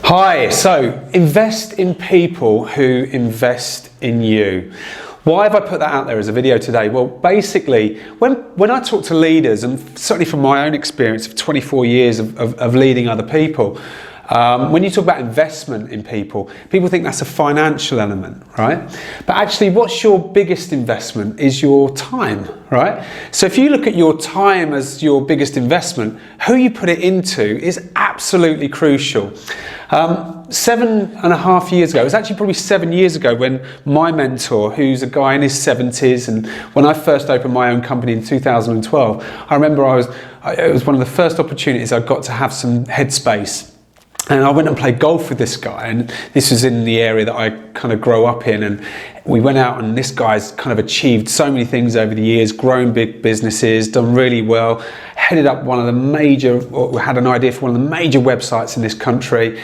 Hi, so invest in people who invest in you. Why have I put that out there as a video today? Well, basically, when I talk to leaders, and certainly from my own experience of 24 years of leading other people, when you talk about investment in people, people think that's a financial element, right? But actually, what's your biggest investment is your time, right? So if you look at your time as your biggest investment, who you put it into is absolutely crucial. 7.5 years ago, it was actually probably 7 years ago, when my mentor, who's a guy in his 70s, and when I first opened my own company in 2012, I remember it was one of the first opportunities I got to have some headspace. And I went and played golf with this guy, and this was in the area that I kind of grew up in, and we went out, and this guy's kind of achieved so many things over the years, grown big businesses, done really well, headed up one of the major, or had an idea for one of the major websites in this country,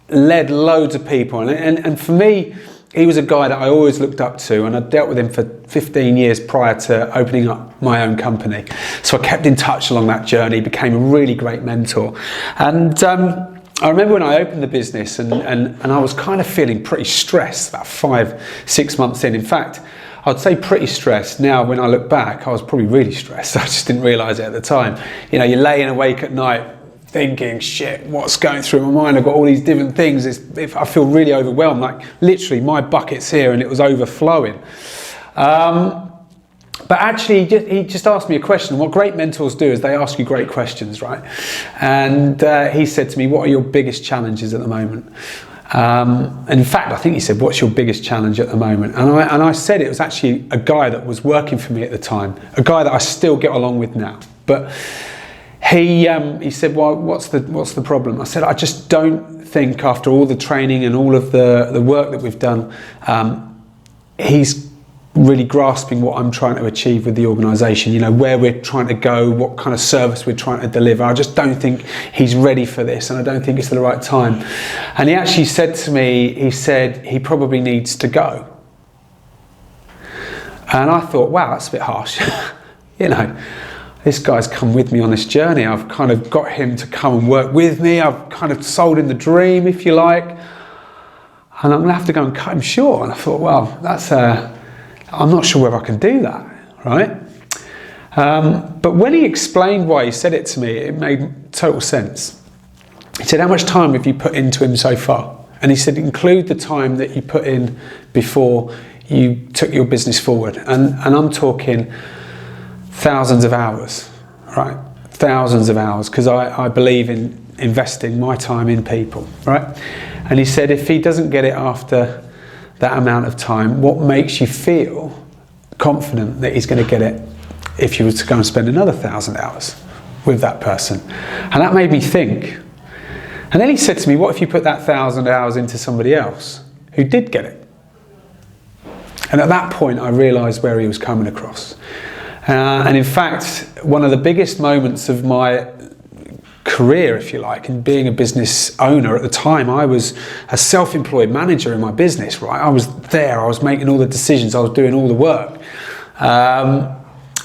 led loads of people, and for me, he was a guy that I always looked up to, and I dealt with him for 15 years prior to opening up my own company. So I kept in touch along that journey, became a really great mentor. And I remember when I opened the business, and I was kind of feeling pretty stressed about 5-6 months in. In fact, I'd say pretty stressed. Now, when I look back, I was probably really stressed. I just didn't realise it at the time. You know, you're laying awake at night, thinking, shit, what's going through my mind? I've got all these different things. I feel really overwhelmed, like literally my bucket's here and it was overflowing. But actually, he just asked me a question. What great mentors do is they ask you great questions, right? And he said to me, what are your biggest challenges at the moment? And in fact, I think he said, what's your biggest challenge at the moment? And I said it was actually a guy that was working for me at the time, a guy that I still get along with now. But he said, well, what's the problem? I said, I just don't think, after all the training and all of the work that we've done, he's really grasping what I'm trying to achieve with the organisation, you know, where we're trying to go, what kind of service we're trying to deliver. I just don't think he's ready for this, and I don't think it's the right time. And he actually said to me, he said he probably needs to go. And I thought, wow, that's a bit harsh. You know, this guy's come with me on this journey. I've kind of got him to come and work with me. I've kind of sold him the dream, if you like. And I'm going to have to go and cut him short. And I thought, well, I'm not sure whether I can do that, right? But when he explained why he said it to me, it made total sense. He said, how much time have you put into him so far? And he said, include the time that you put in before you took your business forward. And I'm talking thousands of hours, right? Thousands of hours, because I believe in investing my time in people, right? And he said, if he doesn't get it after that amount of time, what makes you feel confident that he's going to get it if you were to go and spend another 1,000 hours with that person? And that made me think. And then he said to me, what if you put that 1,000 hours into somebody else who did get it? And at that point, I realised where he was coming across. And in fact, one of the biggest moments of my career, if you like, in being a business owner at the time, I was a self-employed manager in my business, right? I was there, I was making all the decisions, I was doing all the work.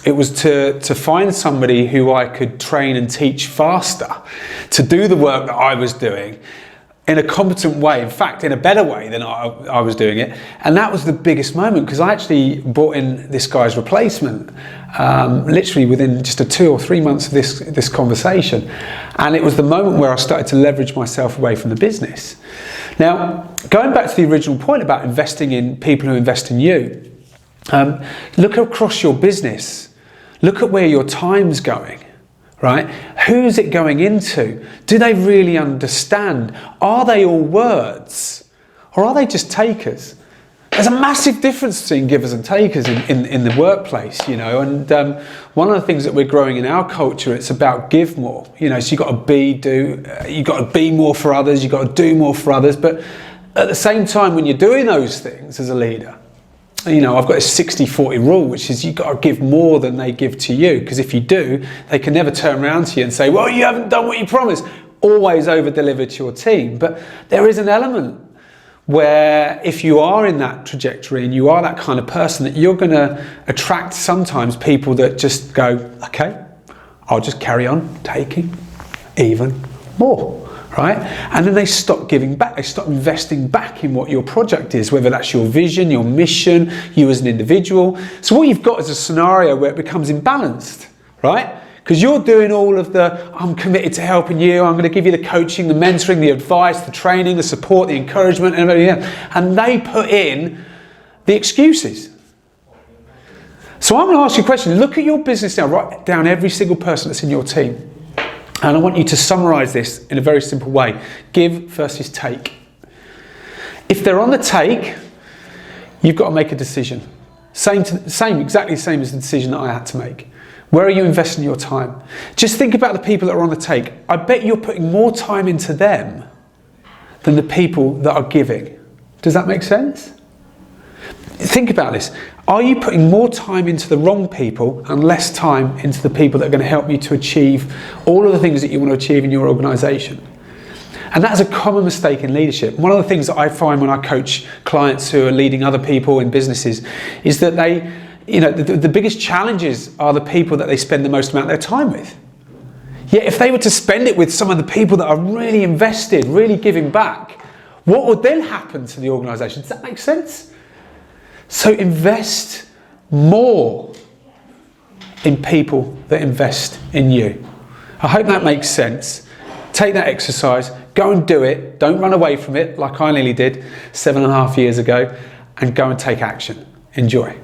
It was to find somebody who I could train and teach faster to do the work that I was doing in a competent way, in fact, in a better way than I was doing it. And that was the biggest moment, because I actually brought in this guy's replacement, literally within just 2 or 3 months of this conversation. And it was the moment where I started to leverage myself away from the business. Now, going back to the original point about investing in people who invest in you, look across your business, look at where your time's going. Right? Who's it going into? Do they really understand? Are they all words? Or are they just takers? There's a massive difference between givers and takers in the workplace, you know, and one of the things that we're growing in our culture, it's about give more, you know, so you've got to be more for others, you've got to do more for others, but at the same time, when you're doing those things as a leader, you know, I've got a 60-40 rule, which is you've got to give more than they give to you, because if you do, they can never turn around to you and say, well, you haven't done what you promised. Always over-deliver to your team. But there is an element where if you are in that trajectory and you are that kind of person, that you're going to attract sometimes people that just go, okay, I'll just carry on taking even more. right? And then they stop giving back. They stop investing back in what your project is, whether that's your vision, your mission, you as an individual. So what you've got is a scenario where it becomes imbalanced, right? Because you're doing all of the, I'm committed to helping you, I'm going to give you the coaching, the mentoring, the advice, the training, the support, the encouragement, and everything else. And they put in the excuses. So I'm going to ask you a question. Look at your business now. Write down every single person that's in your team. And I want you to summarize this in a very simple way. Give versus take. If they're on the take, you've got to make a decision. Exactly the same as the decision that I had to make. Where are you investing your time? Just think about the people that are on the take. I bet you're putting more time into them than the people that are giving. Does that make sense? Think about this. Are you putting more time into the wrong people and less time into the people that are going to help you to achieve all of the things that you want to achieve in your organisation? And that's a common mistake in leadership. One of the things that I find when I coach clients who are leading other people in businesses is that they, the biggest challenges are the people that they spend the most amount of their time with. Yet if they were to spend it with some of the people that are really invested, really giving back, what would then happen to the organisation? Does that make sense? So invest more in people that invest in you. I hope that makes sense. Take that exercise, go and do it. Don't run away from it like I nearly did 7.5 years ago, and go and take action. Enjoy.